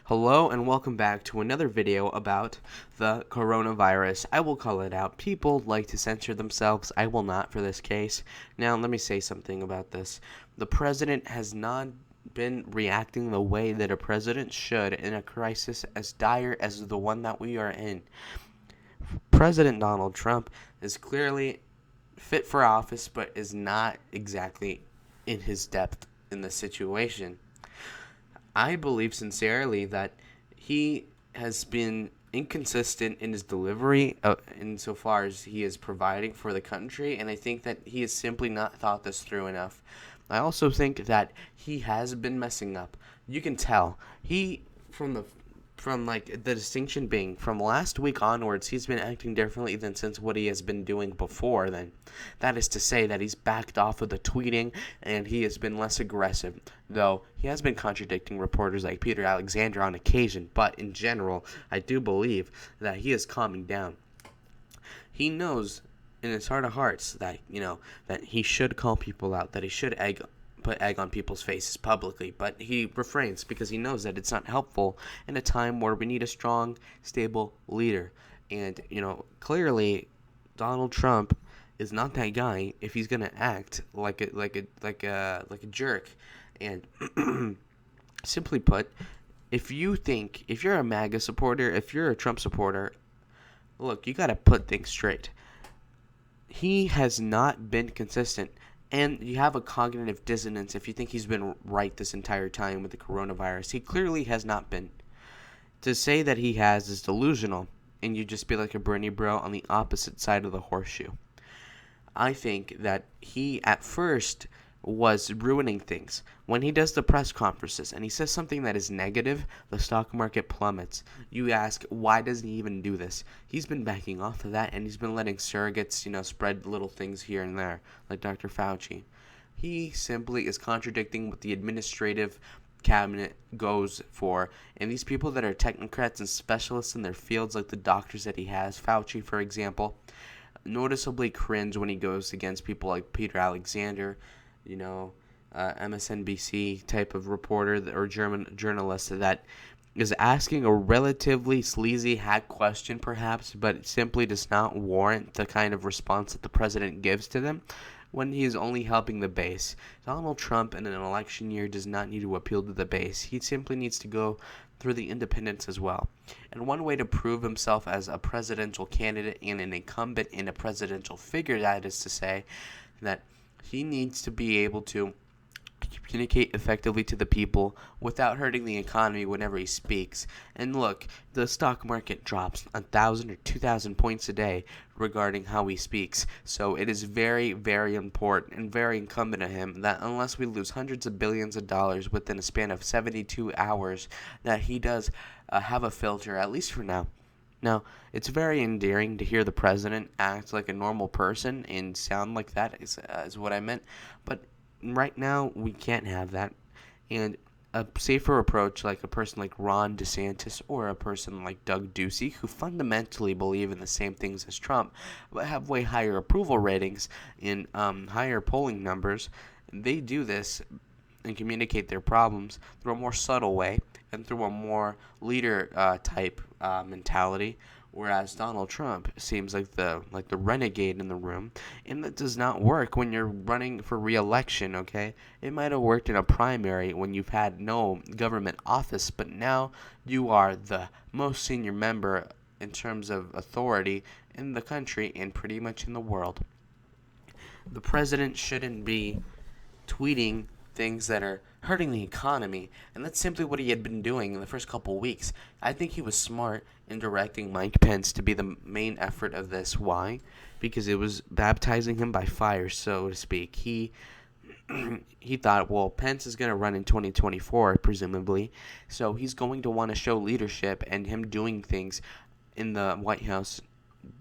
Hello and welcome back to another video about the coronavirus. I will call it out. People like to censor themselves. I will not for this case. Now, let me say something about this. The president has not been reacting the way that a president should in a crisis as dire as the one that we are in. President Donald Trump is clearly fit for office, but is not exactly in his depth in the situation. I believe sincerely that he has been inconsistent in his delivery insofar as he is providing for the country, and I think that he has simply not thought this through enough. I also think that he has been messing up. You can tell. From like the distinction being from last week onwards, he's been acting differently than since what he has been doing before then. That is to say that he's backed off of the tweeting and he has been less aggressive, though he has been contradicting reporters like Peter Alexander on occasion, but in general, I do believe that he is calming down. He knows in his heart of hearts that, that he should call people out, that he should put egg on people's faces publicly, but he refrains because he knows that it's not helpful in a time where we need a strong, stable leader. And, clearly Donald Trump is not that guy if he's going to act like a jerk. And simply put, if you're a MAGA supporter, if you're a Trump supporter, look, you got to put things straight. He has not been consistent. And you have a cognitive dissonance if you think he's been right this entire time with the coronavirus. He clearly has not been. To say that he has is delusional, and you just be like a Bernie bro on the opposite side of the horseshoe. I think that he, at first, was ruining things. When he does the press conferences and he says something that is negative, the stock market plummets. You ask, why does he even do this? He's been backing off of that, and he's been letting surrogates, spread little things here and there, like Dr. Fauci. He simply is contradicting what the administrative cabinet goes for, and these people that are technocrats and specialists in their fields, like the doctors that he has, Fauci, for example, noticeably cringe when he goes against people like Peter Alexander, MSNBC type of reporter or German journalist that is asking a relatively sleazy hack question perhaps, but it simply does not warrant the kind of response that the president gives to them when he is only helping the base. Donald Trump in an election year does not need to appeal to the base. He simply needs to go through the independents as well. And one way to prove himself as a presidential candidate and an incumbent and a presidential figure, that is to say, that he needs to be able to communicate effectively to the people without hurting the economy whenever he speaks. And look, the stock market drops 1,000 or 2,000 points a day regarding how he speaks. So it is very, very important and very incumbent on him that unless we lose hundreds of billions of dollars within a span of 72 hours, that he does have a filter, at least for now. Now, it's very endearing to hear the president act like a normal person and sound like that is what I meant. But right now, we can't have that. And a safer approach, like a person like Ron DeSantis or a person like Doug Ducey, who fundamentally believe in the same things as Trump, but have way higher approval ratings and higher polling numbers, they do this and communicate their problems through a more subtle way and through a more leader type mentality, whereas Donald Trump seems like the renegade in the room, and that does not work when you're running for re-election. Okay, it might have worked in a primary when you've had no government office, but now you are the most senior member in terms of authority in the country and pretty much in the world. The president shouldn't be tweeting things that are hurting the economy, and that's simply what he had been doing in the first couple of weeks. I think he was smart in directing Mike Pence to be the main effort of this. Why? Because it was baptizing him by fire, so to speak. He thought, well, Pence is going to run in 2024, presumably, so he's going to want to show leadership, and him doing things in the White House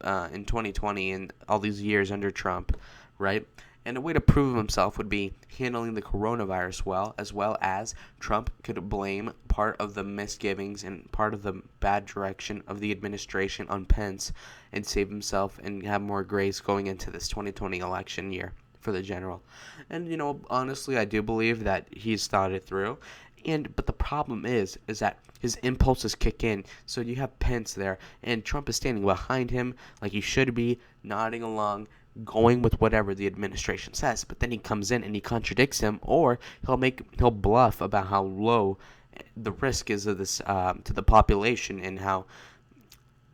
in 2020 and all these years under Trump, right? And a way to prove himself would be handling the coronavirus well, as well as Trump could blame part of the misgivings and part of the bad direction of the administration on Pence and save himself and have more grace going into this 2020 election year for the general. And, honestly, I do believe that he's thought it through. But the problem is that his impulses kick in. So you have Pence there, and Trump is standing behind him like he should be, nodding along, going with whatever the administration says. But then he comes in and he contradicts him, or he'll bluff about how low the risk is of this to the population and how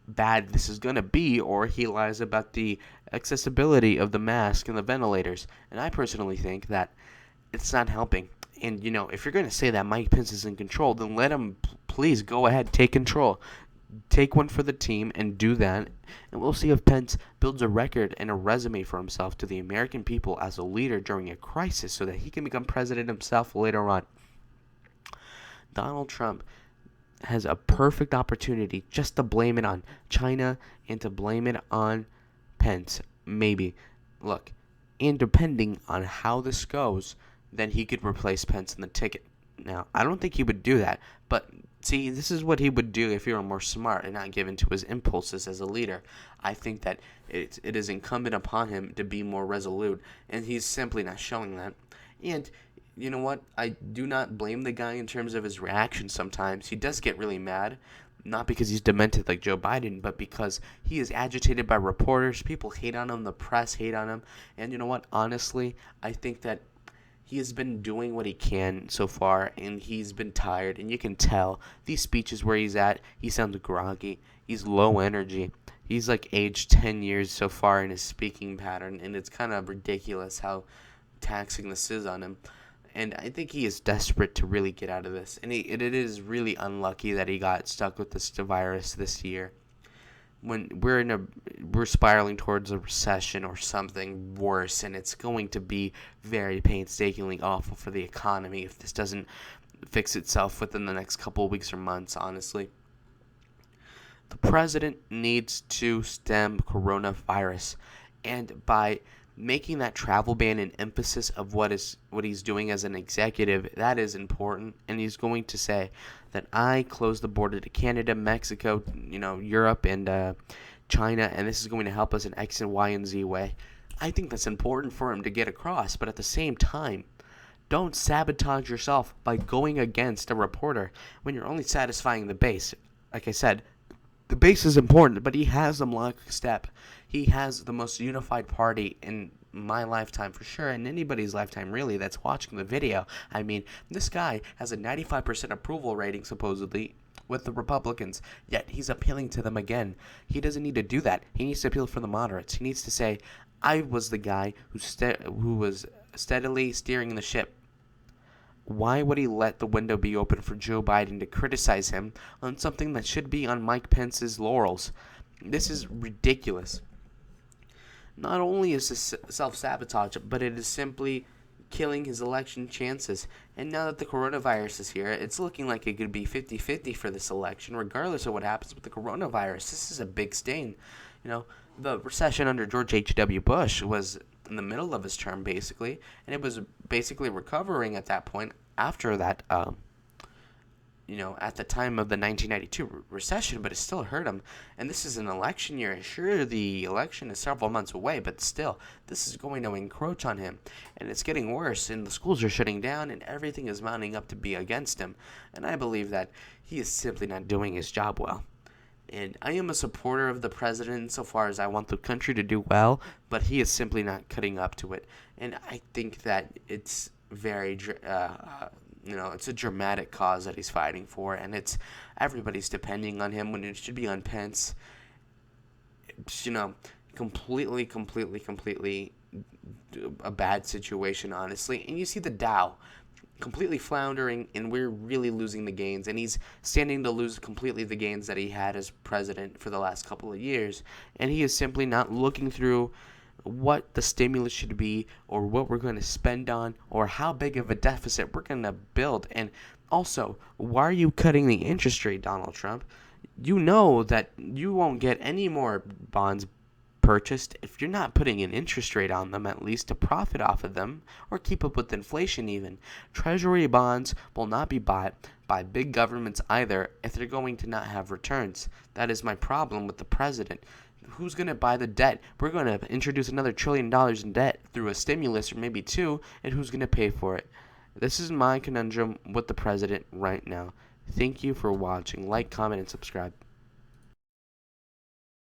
bad this is going to be, or he lies about the accessibility of the mask and the ventilators. And I personally think that it's not helping. And, if you're going to say that Mike Pence is in control, then let him please go ahead, take control. Take one for the team and do that. And we'll see if Pence builds a record and a resume for himself to the American people as a leader during a crisis so that he can become president himself later on. Donald Trump has a perfect opportunity just to blame it on China and to blame it on Pence, maybe. Look, and depending on how this goes, then he could replace Pence in the ticket. Now, I don't think he would do that, but see, this is what he would do if he were more smart and not given to his impulses as a leader. I think that it is incumbent upon him to be more resolute, and he's simply not showing that. And you know what? I do not blame the guy in terms of his reaction sometimes. He does get really mad, not because he's demented like Joe Biden, but because he is agitated by reporters. People hate on him. The press hate on him. And you know what? Honestly, I think that he has been doing what he can so far, and he's been tired. And you can tell these speeches where he's at, he sounds groggy. He's low energy. He's like aged 10 years so far in his speaking pattern, and it's kind of ridiculous how taxing this is on him. And I think he is desperate to really get out of this. And it is really unlucky that he got stuck with this virus this year. When we're spiraling towards a recession or something worse, and it's going to be very painstakingly awful for the economy if this doesn't fix itself within the next couple of weeks or months, honestly. The president needs to stem coronavirus, and by making that travel ban an emphasis of what he's doing as an executive, that is important. And he's going to say that I close the border to Canada, Mexico, Europe, and China, and this is going to help us in X and Y and Z way. I think that's important for him to get across, but at the same time, don't sabotage yourself by going against a reporter when you're only satisfying the base. Like I said, the base is important, but he has them lockstep. He has the most unified party in my lifetime for sure, and anybody's lifetime really that's watching the video. I mean, this guy has a 95% approval rating supposedly with the Republicans, yet he's appealing to them again. He doesn't need to do that. He needs to appeal for the moderates. He needs to say, I was the guy who was steadily steering the ship. Why would he let the window be open for Joe Biden to criticize him on something that should be on Mike Pence's laurels? This is ridiculous. Not only is this self-sabotage, but it is simply killing his election chances. And now that the coronavirus is here, it's looking like it could be 50-50 for this election, regardless of what happens with the coronavirus. This is a big stain. The recession under George H.W. Bush was in the middle of his term, basically, and it was basically recovering at that point after that, at the time of the 1992 recession, but it still hurt him. And this is an election year. Sure, the election is several months away, but still, this is going to encroach on him. And it's getting worse, and the schools are shutting down, and everything is mounting up to be against him. And I believe that he is simply not doing his job well. And I am a supporter of the president insofar as I want the country to do well, but he is simply not cutting up to it. And I think that it's very it's a dramatic cause that he's fighting for, and everybody's depending on him when it should be on Pence. It's, completely a bad situation, honestly. And you see the Dow completely floundering, and we're really losing the gains, and he's standing to lose completely the gains that he had as president for the last couple of years, and he is simply not looking through what the stimulus should be, or what we're going to spend on, or how big of a deficit we're going to build. And also, why are you cutting the interest rate, Donald Trump? You know that you won't get any more bonds purchased if you're not putting an interest rate on them, at least to profit off of them, or keep up with inflation even. Treasury bonds will not be bought by big governments either if they're going to not have returns. That is my problem with the president. Who's going to buy the debt? We're going to introduce another $1 trillion in debt through a stimulus or maybe two, and who's going to pay for it? This is my conundrum with the president right now. Thank you for watching. Like, comment, and subscribe.